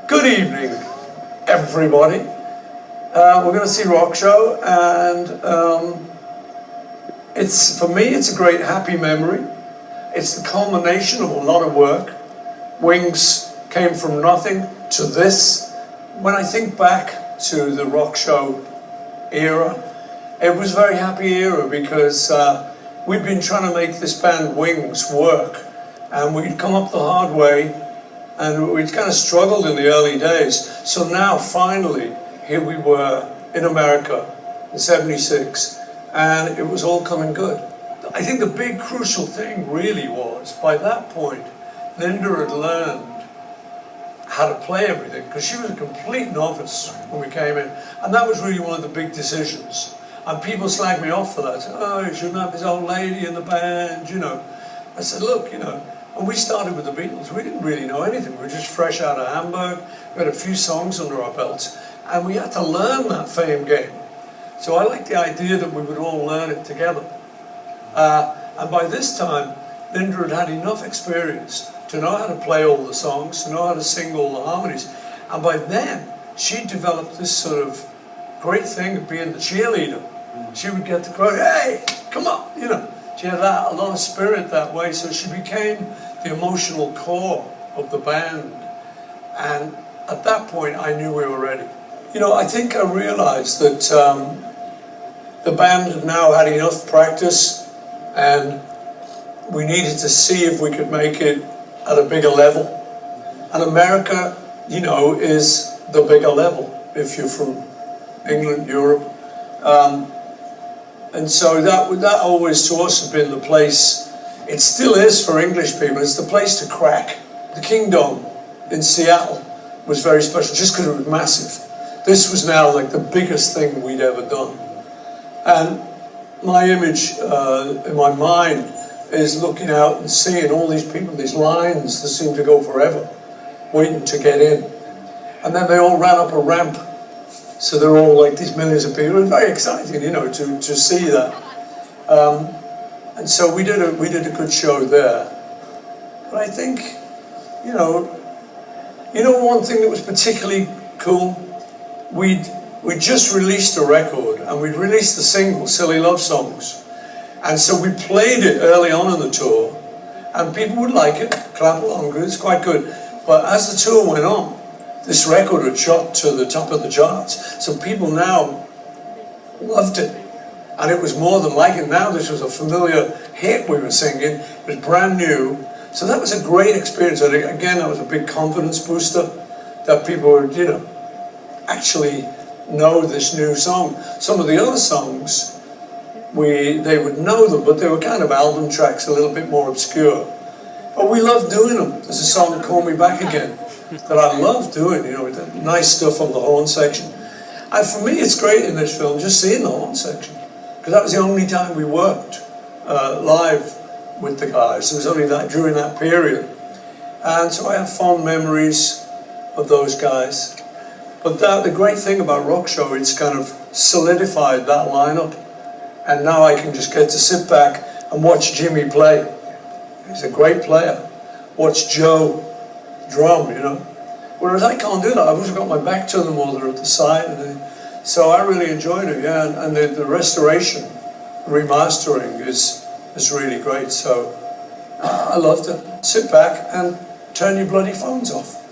Good evening, everybody. We're going to see RockShow, and for me, it's a great happy memory. It's the culmination of a lot of work. Wings came from nothing to this. When I think back to the RockShow era, it was a very happy era because we'd been trying to make this band Wings work, and we'd come up the hard way, and we'd kind of struggled in the early days. So now, finally, here we were in America in '76, and it was all coming good. I think the big crucial thing really was, by that point, Linda had learned how to play everything, because she was a complete novice when we came in, and that was really one of the big decisions. And people slagged me off for that. Said, oh, you shouldn't have this old lady in the band, you know. I said, look, you know, when we started with the Beatles, we didn't really know anything. We were just fresh out of Hamburg. We had a few songs under our belts, and we had to learn that Fame game. So I like the idea that we would all learn it together. And by this time, Linda had had enough experience to know how to play all the songs, to know how to sing all the harmonies. And by then, she developed this sort of great thing of being the cheerleader. She would get the crowd, hey, come on, you know. She had a lot of spirit that way, so she became the emotional core of the band. And at that point, I knew we were ready. You know, I think I realized that the band had now had enough practice, and we needed to see if we could make it at a bigger level. And America, you know, is the bigger level if you're from England, Europe. And so that always to us has been the place. It still is for English people. It's the place to crack. The Kingdom in Seattle was very special just because it was massive. This was now like the biggest thing we'd ever done. And my image in my mind is looking out and seeing all these people, these lines that seem to go forever, waiting to get in. And then they all ran up a ramp. So they're all like these millions of people. It was very exciting, you know, to see that. And so we did a good show there. But I think, you know, one thing that was particularly cool, we'd just released a record, and we'd released the single, Silly Love Songs. And so we played it early on in the tour, and people would like it, clap along, it's quite good. But as the tour went on, this record had shot to the top of the charts. So people now loved it. And it was more than like it. Now this was a familiar hit we were singing. It was brand new. So that was a great experience. And again, that was a big confidence booster, that people would, you know, actually know this new song. Some of the other songs, they would know them, but they were kind of album tracks, a little bit more obscure. But we loved doing them. There's a song, Call Me Back Again, that I love doing, you know, with the nice stuff on the horn section. And for me, it's great in this film, just seeing the horn section, because that was the only time we worked live with the guys. It was only that during that period. And so I have fond memories of those guys. But the great thing about RockShow, it's kind of solidified that lineup. And now I can just get to sit back and watch Jimmy play. He's a great player. Watch Joe drum, you know. Whereas I can't do that. I've always got my back to them, or they're at the side. So I really enjoyed it, yeah. And the restoration, remastering is really great. So I loved it. Sit back and turn your bloody phones off.